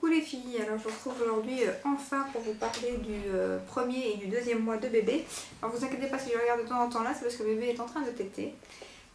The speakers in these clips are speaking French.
Coucou les filles, alors je vous retrouve aujourd'hui enfin pour vous parler du premier et du deuxième mois de bébé. Alors vous inquiétez pas si je regarde de temps en temps là, c'est parce que bébé est en train de téter.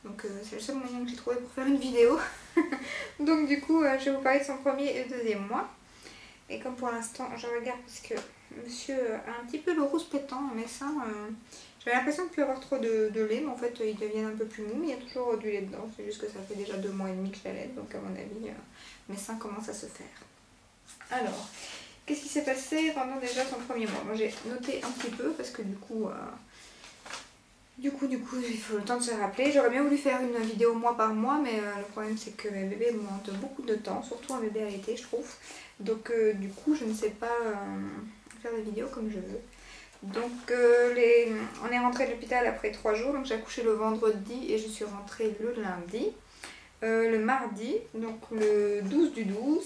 Donc c'est le seul moyen que j'ai trouvé pour faire une vidéo. Donc du coup je vais vous parler de son premier et deuxième mois. Et comme pour l'instant je regarde parce que monsieur a un petit peu le rouge pétant à mes seins. J'avais l'impression qu'il peut y avoir trop de lait, mais en fait ils deviennent un peu plus mous, mais il y a toujours du lait dedans. C'est juste que ça fait déjà 2 mois et demi que je l'allaite, donc à mon avis mes seins commencent à se faire. Alors, qu'est-ce qui s'est passé pendant déjà son premier mois? Moi j'ai noté un petit peu parce que du coup, il faut le temps de se rappeler. J'aurais bien voulu faire une vidéo mois par mois, mais le problème c'est que mes bébés montent beaucoup de temps, surtout un bébé allaité je trouve. Donc du coup je ne sais pas faire des vidéos comme je veux. Donc on est rentré de l'hôpital après 3 jours, donc j'ai accouché le vendredi et je suis rentrée le lundi. Le mardi, donc le 12 du 12,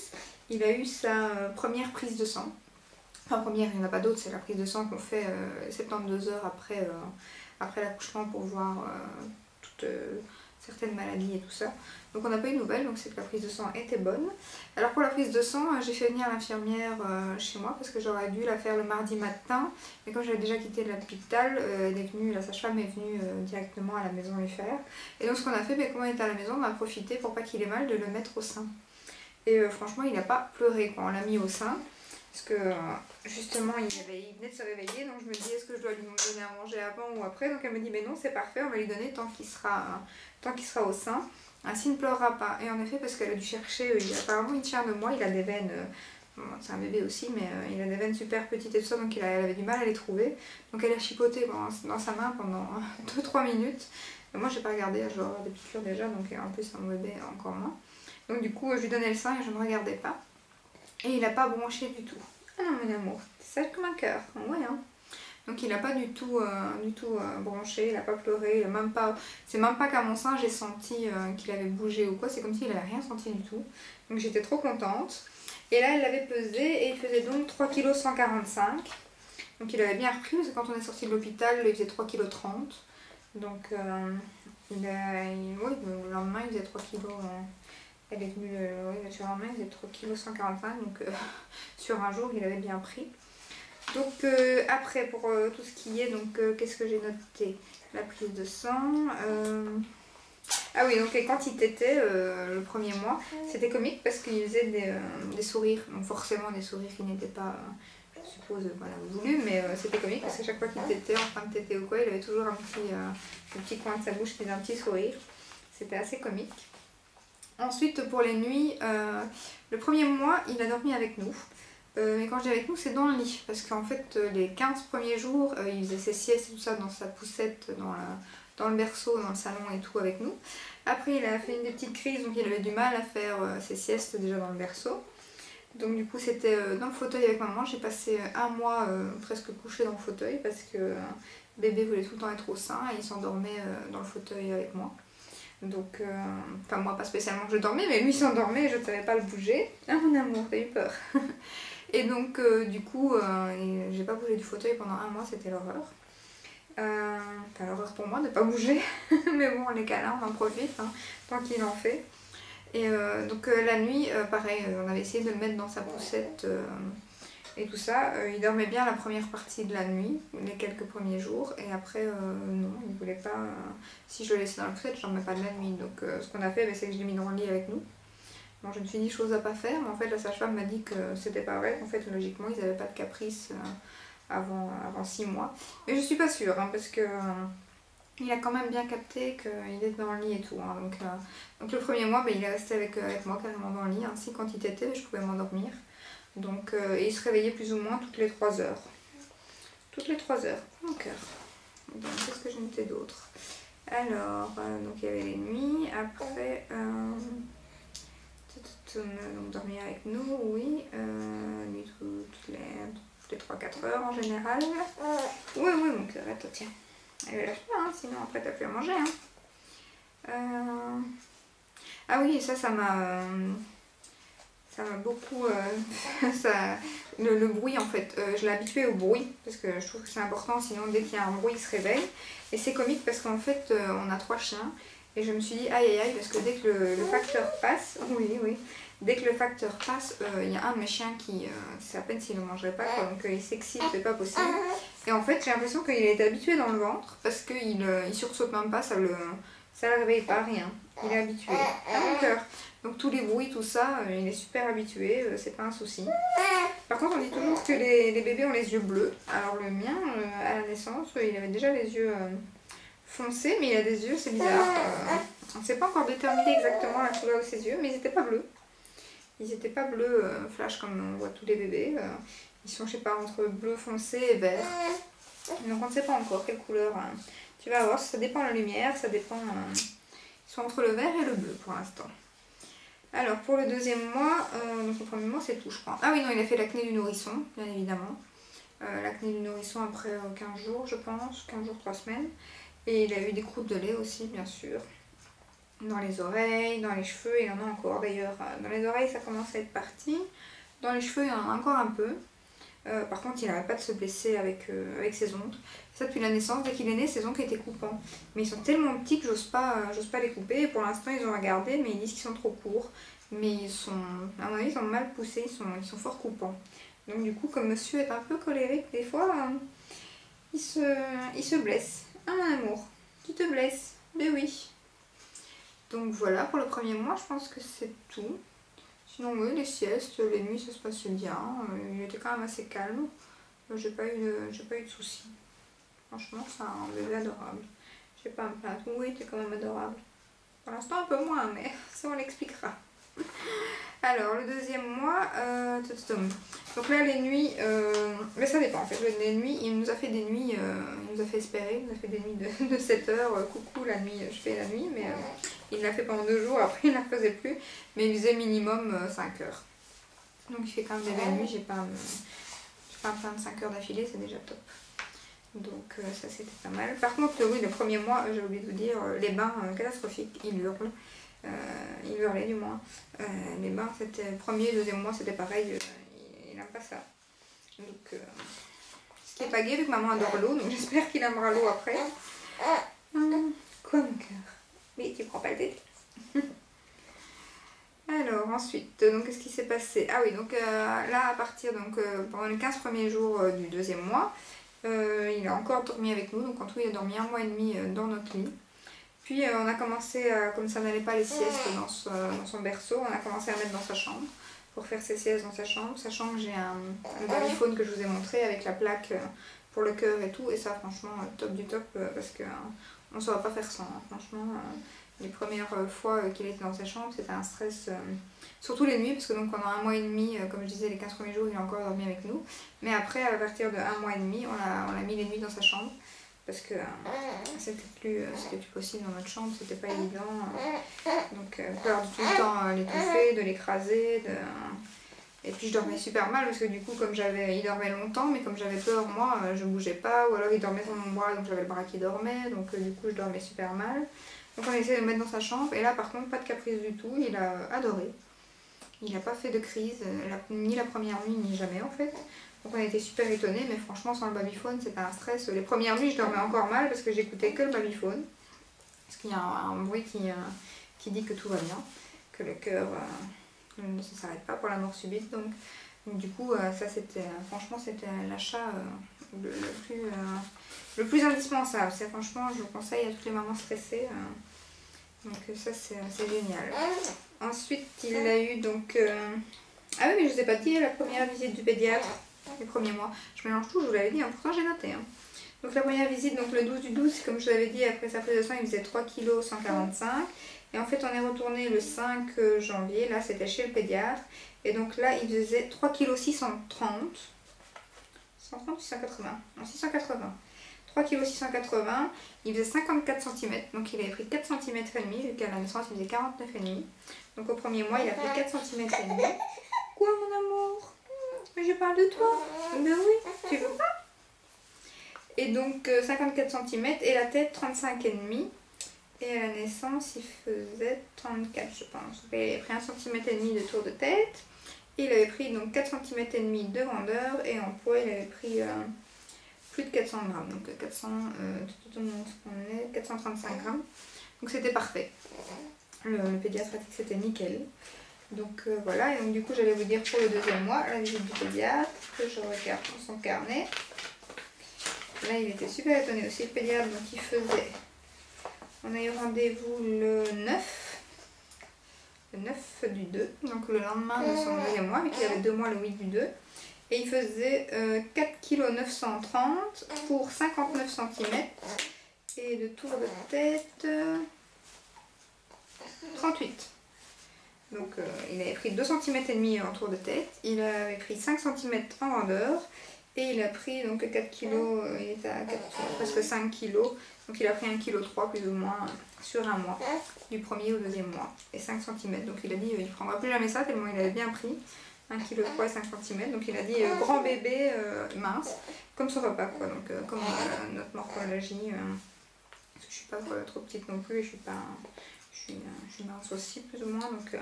il a eu sa première prise de sang. Enfin première, il n'y en a pas d'autre, c'est la prise de sang qu'on fait 72 heures après l'accouchement pour voir toutes certaines maladies et tout ça. Donc on n'a pas eu de nouvelles, donc c'est que la prise de sang était bonne. Alors pour la prise de sang, j'ai fait venir l'infirmière chez moi parce que j'aurais dû la faire le mardi matin. Mais comme j'avais déjà quitté l'hôpital, la sage-femme est venue directement à la maison lui faire. Et donc ce qu'on a fait, comme on était à la maison, on a profité pour pas qu'il ait mal de le mettre au sein. Et franchement il n'a pas pleuré quand on l'a mis au sein. Parce que justement il venait de se réveiller, donc je me dis est-ce que je dois lui donner à manger avant ou après. Donc elle me dit mais non, c'est parfait, on va lui donner tant qu'il sera au sein. Ainsi il ne pleurera pas. Et en effet, parce qu'elle a dû chercher, apparemment il tient de moi, il a des veines, c'est un bébé aussi, mais il a des veines super petites et tout ça, donc elle avait du mal à les trouver. Donc elle a chipoté dans sa main pendant 2-3 minutes. Et moi j'ai pas regardé, je dois avoir des piqûres déjà, donc en plus un bébé encore moins. Donc du coup je lui donnais le sein et je ne regardais pas. Et il n'a pas bronché du tout. Ah non mon amour, c'est sage comme un cœur, ouais hein. Donc il n'a pas du tout bronché, il n'a pas pleuré, c'est même pas qu'à mon sein j'ai senti qu'il avait bougé ou quoi, c'est comme s'il n'avait rien senti du tout. Donc j'étais trop contente. Et là elle l'avait pesé et il faisait donc 3,145 kg. Donc il avait bien repris parce que quand on est sorti de l'hôpital il faisait 3,30 kg. Donc le lendemain il faisait 3 kg. Elle est venue sur un main, il faisait 3,145 kg, donc sur un jour il avait bien pris. Donc après pour tout ce qui est, donc qu'est-ce que j'ai noté? La prise de sang. Ah oui, donc quand il tétait le premier mois, c'était comique parce qu'il faisait des sourires. Donc forcément des sourires qui n'étaient pas, je suppose, voilà, voulus, mais c'était comique parce que chaque fois qu'il tétait, en train de téter ou quoi, il avait toujours un petit coin de sa bouche qui faisait un petit sourire. C'était assez comique. Ensuite pour les nuits, le premier mois il a dormi avec nous. Mais quand je dis avec nous c'est dans le lit. Parce qu'en fait les 15 premiers jours il faisait ses siestes et tout ça dans sa poussette, dans le berceau, dans le salon et tout avec nous. Après il a fait une des petites crises donc il avait du mal à faire ses siestes déjà dans le berceau. Donc du coup c'était dans le fauteuil avec maman. J'ai passé un mois presque couché dans le fauteuil parce que bébé voulait tout le temps être au sein et il s'endormait dans le fauteuil avec moi. Donc, enfin moi pas spécialement que je dormais, mais lui s'endormait et je ne savais pas le bouger. Ah mon amour, t'as eu peur. Et donc du coup, j'ai pas bougé du fauteuil pendant un mois, c'était l'horreur. Enfin l'horreur pour moi de pas bouger, mais bon les câlins on en profite, hein, tant qu'il en fait. Et donc la nuit, pareil, on avait essayé de le mettre dans sa poussette et tout ça. Il dormait bien la première partie de la nuit, les quelques premiers jours, et après non, il voulait pas. Si je le laissais dans la poussette, je dormais pas de la nuit. Donc ce qu'on a fait, c'est que je l'ai mis dans le lit avec nous. Bon, je me suis dit chose à pas faire, mais en fait la sage-femme m'a dit que c'était pas vrai, qu'en fait logiquement ils n'avaient pas de caprice avant 6 mois. Mais je suis pas sûre, hein, parce que il a quand même bien capté qu'il était dans le lit et tout. Hein, donc le premier mois, il est resté avec moi carrément dans le lit. Ainsi quand il tétait, je pouvais m'endormir. Donc et il se réveillait plus ou moins toutes les 3 heures. Toutes les 3 heures, mon cœur. Donc qu'est-ce que j'ai noté d'autre? Alors, donc il y avait les nuits, après donc dormir avec nous, oui, nuit toutes les 3-4 heures en général. Oui, mon cœur, attends, tiens. Elle lâche pas, hein, sinon après t'as plus à manger. Hein. Ah oui, ça m'a beaucoup... le bruit en fait, je l'ai habitué au bruit parce que je trouve que c'est important, sinon dès qu'il y a un bruit il se réveille. Et c'est comique parce qu'en fait on a 3 chiens Et je me suis dit aïe aïe aïe, parce que dès que le facteur passe, oui, dès que le facteur passe, il y a un de mes chiens qui, c'est à peine s'il ne mangerait pas, quoi, donc il s'excite, c'est pas possible. Et en fait j'ai l'impression qu'il est habitué dans le ventre, parce qu'il il sursaute même pas, ça le réveille pas, rien. Il est habitué, à mon cœur. Donc tous les bruits, tout ça, il est super habitué, c'est pas un souci. Par contre on dit toujours que les bébés ont les yeux bleus. Alors le mien, à la naissance, il avait déjà les yeux foncés, mais il a des yeux, c'est bizarre. On ne sait pas encore déterminer exactement la couleur de ses yeux, mais ils n'étaient pas bleus. Ils n'étaient pas bleus flash comme on voit tous les bébés. Ils sont, je sais pas, entre bleu foncé et vert. Donc on ne sait pas encore quelle couleur. Tu vas voir, ça dépend de la lumière, ça dépend... ils sont entre le vert et le bleu pour l'instant. Alors pour le deuxième mois, donc le premier mois c'est tout je crois. Ah oui non, il a fait l'acné du nourrisson, bien évidemment. L'acné du nourrisson après 15 jours je pense, 15 jours, 3 semaines. Et il a eu des croûtes de lait aussi bien sûr. Dans les oreilles, dans les cheveux, il en a encore d'ailleurs. Dans les oreilles ça commence à être parti. Dans les cheveux il en a encore un peu. Par contre il n'arrête pas de se blesser avec ses ongles. Ça depuis la naissance, dès qu'il est né ses ongles étaient coupants. Mais ils sont tellement petits que j'ose pas les couper. Et pour l'instant ils ont regardé mais ils disent qu'ils sont trop courts. Mais ils sont, à mon avis ils sont mal poussés, ils sont fort coupants. Donc du coup comme monsieur est un peu colérique des fois, il se blesse. Ah mon amour, tu te blesses, mais oui. Donc voilà pour le premier mois, je pense que c'est tout. Sinon oui, les siestes, les nuits ça se passait bien, il était quand même assez calme. J'ai pas eu de soucis. Franchement c'est un bébé adorable. Je sais pas à me plaindre, oui t'es quand même adorable. Pour l'instant un peu moins mais ça on l'expliquera. Alors le deuxième mois, donc là les nuits, mais ça dépend en fait, les nuits, il nous a fait des nuits, il nous a fait espérer, il nous a fait des nuits de 7 heures, coucou la nuit, je fais la nuit, mais il l'a fait pendant 2 jours, après il ne la faisait plus, mais il faisait minimum 5 heures. Donc il fait quand même des belles nuits, j'ai pas à me plaindre de 5 heures d'affilée, c'est déjà top. Donc ça c'était pas mal. Par contre oui, le premier mois, j'ai oublié de vous dire, les bains catastrophiques, il hurle. Il hurlait du moins. Les bains, c'était le premier et le deuxième mois, c'était pareil, il n'aime pas ça. Donc, ce qui est pas gai vu que maman adore l'eau, donc j'espère qu'il aimera l'eau après. Quoi mon cœur? Mais tu prends pas le tété. Alors ensuite, donc qu'est-ce qui s'est passé? Ah oui, donc là à partir, pendant les 15 premiers jours du deuxième mois, il a encore dormi avec nous, donc en tout il a dormi 1 mois et demi dans notre lit. Puis on a commencé, comme ça n'allait pas les siestes dans son berceau, on a commencé à mettre dans sa chambre pour faire ses siestes dans sa chambre. Sachant que j'ai le babyphone que je vous ai montré avec la plaque pour le cœur et tout. Et ça franchement top du top parce qu'on ne saura pas faire sans. Franchement, les premières fois qu'il était dans sa chambre c'était un stress, surtout les nuits parce que donc pendant 1 mois et demi, comme je disais les 15 premiers jours il a encore dormi avec nous. Mais après à partir de 1 mois et demi on a mis les nuits dans sa chambre. Parce que c'était plus possible dans notre chambre, c'était pas évident. Donc peur de tout le temps l'étouffer, de l'écraser. Et puis je dormais super mal parce que du coup comme il dormait longtemps, mais comme j'avais peur moi je bougeais pas. Ou alors il dormait sur mon bras donc j'avais le bras qui dormait. Donc du coup je dormais super mal. Donc on a essayé de le mettre dans sa chambre et là par contre pas de caprice du tout, il a adoré. Il n'a pas fait de crise, ni la première nuit ni jamais en fait. Donc on a été super étonnés, mais franchement sans le babyphone c'était un stress. Les premières nuits je dormais encore mal parce que j'écoutais que le babyphone. Parce qu'il y a un bruit qui dit que tout va bien, que le cœur ne s'arrête pas pour la mort subite. Donc du coup ça c'était, franchement c'était l'achat le plus indispensable. Franchement je vous conseille à toutes les mamans stressées. Donc ça c'est génial. Ensuite il a eu donc... Ah oui mais je vous ai pas dit la première visite du pédiatre. Les premiers mois. Je mélange tout, je vous l'avais dit, pourtant j'ai noté. Donc la première visite, donc le 12 du 12, comme je vous l'avais dit, après sa prise de sang, il faisait 3 kg 145. Et en fait, on est retourné le 5 janvier, là c'était chez le pédiatre. Et donc là, il faisait 3 kg 630. 130 ou 680? Non, 680. 3 kg 680. Il faisait 54 cm. Donc il avait pris 4 cm et demi, vu qu'à la naissance, il faisait 49,5. Donc au premier mois, il a pris 4 cm et demi. Quoi, mon amour? Mais je parle de toi. Ben oui, tu veux pas? Et donc 54 cm et la tête 35,5. Et à la naissance il faisait 34 je pense. Il avait pris 1,5 cm de tour de tête. Et il avait pris donc 4 cm et demi de grandeur. Et en poids il avait pris plus de 400 grammes. Donc 435 grammes. Donc c'était parfait. Le pédiatre a dit que c'était nickel. Donc voilà, et donc du coup j'allais vous dire pour le deuxième mois, la visite du pédiatre, que je regarde dans son carnet. Là il était super étonné aussi le pédiatre, donc il faisait... On a eu rendez-vous le 9 du 2, donc le lendemain de son deuxième mois, vu qu'il avait 2 mois le 8 du 2. Et il faisait 4,930 kg pour 59 cm. Et de tour de tête, 38. Donc il avait pris 2,5 cm en tour de tête, il avait pris 5 cm en grandeur et il a pris donc 4 kg, il était à 4, presque 5 kg, donc il a pris 1,3 kg plus ou moins sur un mois, du premier au deuxième mois, et 5 cm. Donc il a dit il ne prendra plus jamais ça tellement il avait bien pris, 1,3 kg et 5 cm. Donc il a dit grand bébé mince, comme son repas quoi, donc comme notre morphologie, parce que je suis pas trop petite non plus, je suis mince aussi plus ou moins, donc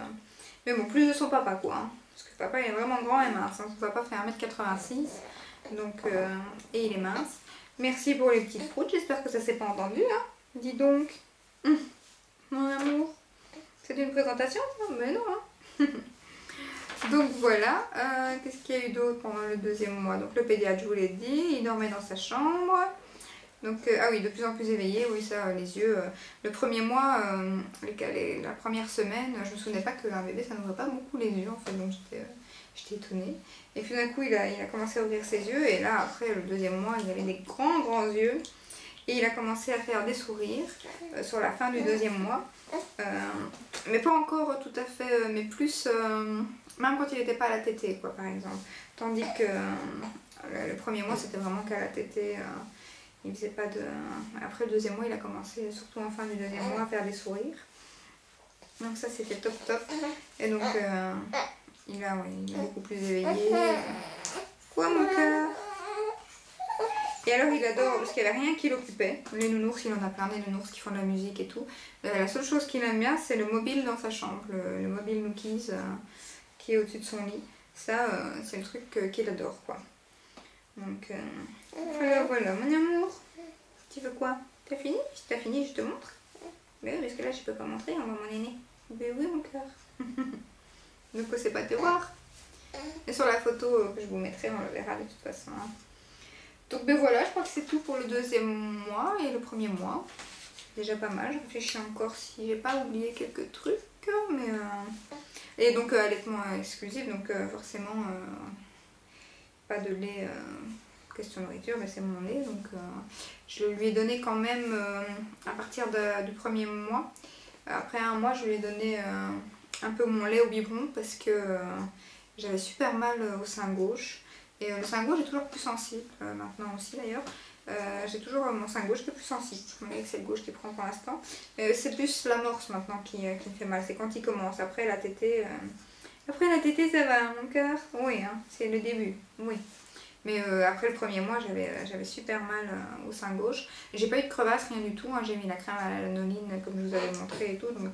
mais bon, plus de son papa quoi, hein, parce que papa il est vraiment grand et mince, hein. Son papa fait 1,86 m, donc et il est mince. Merci pour les petites proutes, j'espère que ça s'est pas entendu, hein. Dis donc, mon amour, c'est une présentation? Mais non, hein. Donc voilà, qu'est-ce qu'il y a eu d'autre pendant le deuxième mois? Donc le pédiatre, je vous l'ai dit, il dormait dans sa chambre. Donc, ah oui, de plus en plus éveillé, oui ça, les yeux. Le premier mois, la première semaine, je me souvenais pas qu'un bébé ça n'ouvre pas beaucoup les yeux en fait, donc j'étais étonnée. Et puis d'un coup il a commencé à ouvrir ses yeux et là après le deuxième mois il avait des grands yeux et il a commencé à faire des sourires sur la fin du deuxième mois. Mais pas encore tout à fait, mais plus, même quand il n'était pas à la tétée quoi par exemple. Tandis que le premier mois c'était vraiment qu'à la tétée. Il faisait pas de... Après le deuxième mois, il a commencé, surtout en fin du deuxième mois, à faire des sourires. Donc ça, c'était top. Et donc, il est beaucoup plus éveillé. Quoi, mon cœur? Et alors, il adore, parce qu'il n'y avait rien qui l'occupait. Les nounours, il en a plein, des nounours qui font de la musique et tout. La seule chose qu'il aime bien, c'est le mobile dans sa chambre. Le mobile Nookies qui est au-dessus de son lit. Ça, c'est le truc qu'il adore, quoi. Donc, voilà, mon amour. Tu veux quoi? T'as fini? Si t'as fini, je te montre. Mais oui, parce que là, je peux pas montrer, on voit mon aîné. Mais oui, mon cœur. Donc, c'est pas te voir. Et sur la photo que je vous mettrai, on le verra de toute façon. Hein. Donc, ben voilà, je crois que c'est tout pour le deuxième mois et le premier mois. Déjà pas mal. Je réfléchis encore si j'ai pas oublié quelques trucs. Mais et donc, allaitement exclusif, donc forcément... pas de lait question nourriture, mais c'est mon lait, donc je lui ai donné quand même à partir du premier mois. Après un mois, je lui ai donné un peu mon lait au biberon parce que j'avais super mal au sein gauche. Et le sein gauche est toujours plus sensible, maintenant aussi d'ailleurs. J'ai toujours mon sein gauche qui est plus sensible, malgré que c'est le gauche qui prend pour l'instant. C'est plus l'amorce maintenant qui me fait mal, c'est quand il commence. Après la tétée... Après la tétée ça va, mon cœur? Oui, hein, c'est le début, oui. Mais après le premier mois, j'avais super mal au sein gauche. J'ai pas eu de crevasse, rien du tout. Hein. J'ai mis la crème à la lanoline comme je vous avais montré et tout. Donc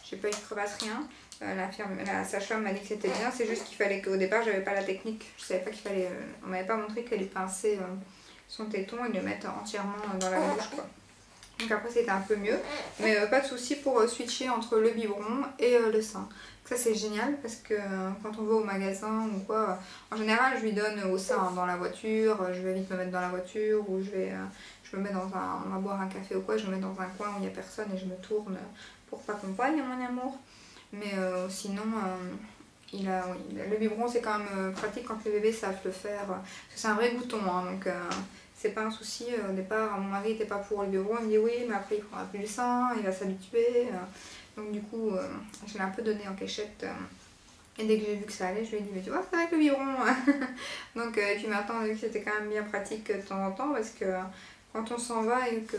j'ai pas eu de crevasse, rien. La sage-femme m'a dit que c'était bien. C'est juste qu'il fallait qu'au départ, j'avais pas la technique. Je savais pas qu'il fallait... on m'avait pas montré qu'il fallait pincer son téton et le mettre entièrement dans la bouche, quoi. Donc après c'était un peu mieux, mais pas de souci pour switcher entre le biberon et le sein. Ça c'est génial parce que quand on va au magasin ou quoi, en général je lui donne au sein dans la voiture, je vais vite me mettre dans la voiture ou je me mets dans on va boire un café ou quoi, je me mets dans un coin où il n'y a personne et je me tourne pour pas qu'on voie mon amour. Mais sinon le biberon c'est quand même pratique quand les bébés savent le faire, parce que c'est un vrai bouton hein, donc... c'est pas un souci, au départ mon mari était pas pour le biberon, il me dit oui mais après il prendra plus le sein, il va s'habituer. Donc du coup je l'ai un peu donné en cachette et dès que j'ai vu que ça allait je lui ai dit mais tu vois c'est avec le biberon. Donc et puis maintenant vu que c'était quand même bien pratique de temps en temps parce que quand on s'en va et que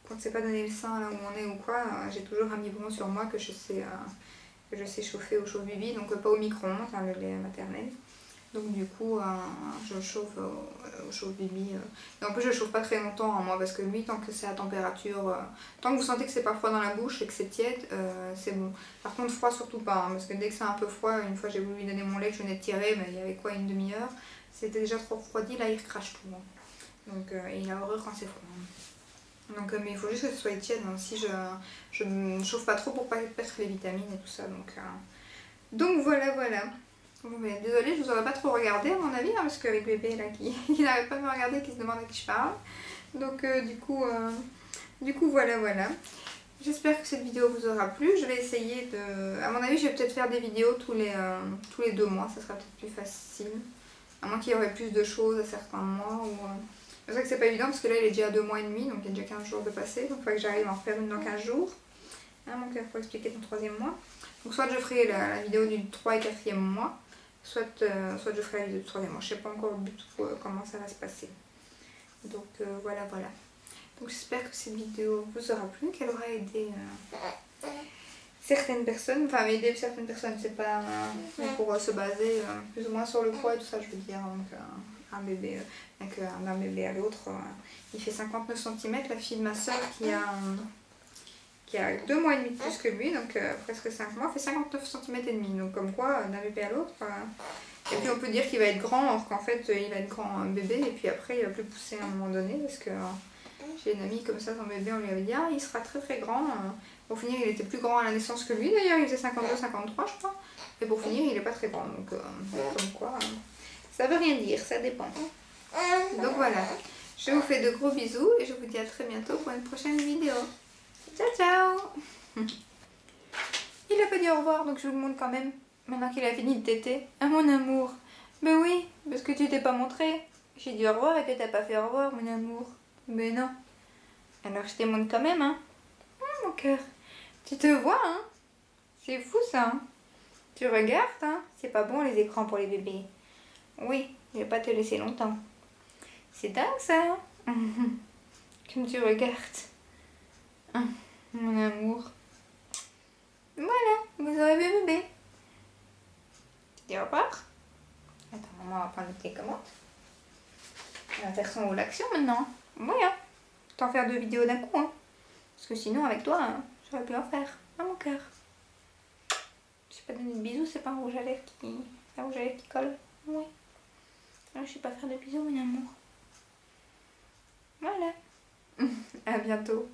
quand c'est pas donner le sein là où on est ou quoi, j'ai toujours un biberon sur moi que je sais chauffer au chauffe-bibi, donc pas au micro-ondes, enfin le lait maternel. Donc du coup, je chauffe au chauffe-bibi. En plus, je chauffe pas très longtemps, hein, moi, parce que lui, tant que c'est à température, tant que vous sentez que c'est pas froid dans la bouche et que c'est tiède, c'est bon. Par contre, froid surtout pas, hein, parce que dès que c'est un peu froid, une fois j'ai voulu lui donner mon lait que je venais de tirer, mais il y avait quoi, une demi-heure, c'était déjà trop refroidi, là il recrache tout. Hein. Donc, et il a horreur quand c'est froid. Hein. Donc, mais il faut juste que ce soit tiède. Hein. Si je ne chauffe pas trop pour pas perdre les vitamines et tout ça. Donc voilà, voilà. Bon, mais désolée, je vous aurais pas trop regardé à mon avis, hein, parce qu'avec bébé là qui n'arrête pas de me regarder, qui se demande à qui je parle. Donc du coup voilà, voilà. J'espère que cette vidéo vous aura plu. Je vais essayer de... À mon avis, je vais peut-être faire des vidéos tous les 2 mois. Ça sera peut-être plus facile. À moins qu'il y aurait plus de choses à certains mois. C'est vrai que c'est pas évident parce que là, il est déjà à 2 mois et demi. Donc il y a déjà 15 jours de passé. Donc il faut que j'arrive à en refaire une dans 15 jours. Hein, donc il faut expliquer ton 3e mois. Donc soit je ferai la vidéo du 3 et 4e mois. Soit je ferai la vidéo du 3e mois. Je sais pas encore du tout comment ça va se passer. Donc voilà, voilà. Donc j'espère que cette vidéo vous aura plu, qu'elle aura aidé certaines personnes. Enfin, aider certaines personnes, c'est pas pour se baser plus ou moins sur le poids et tout ça, je veux dire. Donc un bébé, d'un bébé à l'autre, il fait 59 cm. La fille de ma soeur qui a 2 mois et demi de plus que lui, donc presque 5 mois, fait 59 cm et demi. Donc comme quoi, d'un bébé à l'autre... Et puis on peut dire qu'il va être grand, alors qu'en fait il va être grand bébé et puis après il va plus pousser à un moment donné parce que j'ai une amie comme ça, son bébé, on lui avait dit ah il sera très très grand. Pour finir il était plus grand à la naissance que lui d'ailleurs, il faisait 52-53 je crois. Et pour finir il est pas très grand, donc comme quoi ça veut rien dire, ça dépend. Donc voilà, je vous fais de gros bisous et je vous dis à très bientôt pour une prochaine vidéo. Ciao ciao. Il a pas dit au revoir donc je vous le montre quand même. Maintenant qu'il a fini de téter. Ah mon amour. Ben oui, parce que tu t'es pas montré. J'ai dit au revoir et que t'as pas fait au revoir mon amour. Mais non. Alors je te montre quand même hein. Mon cœur. Tu te vois hein. C'est fou ça hein. Tu regardes hein. C'est pas bon les écrans pour les bébés. Oui, je vais pas te laisser longtemps. C'est dingue ça hein. Comme tu regardes. Mon amour. Voilà, vous aurez vu bébé. Dis au revoir. Attends, maman va prendre tes commandes. On va faire son haut l'action maintenant. Voilà. T'en faire 2 vidéos d'un coup. Hein. Parce que sinon, avec toi, hein, j'aurais pu en faire. À mon cœur. Je sais pas donner de bisous, c'est pas un rouge à lèvres qui colle. Oui. Alors, je sais pas faire de bisous, mon amour. Voilà. À bientôt.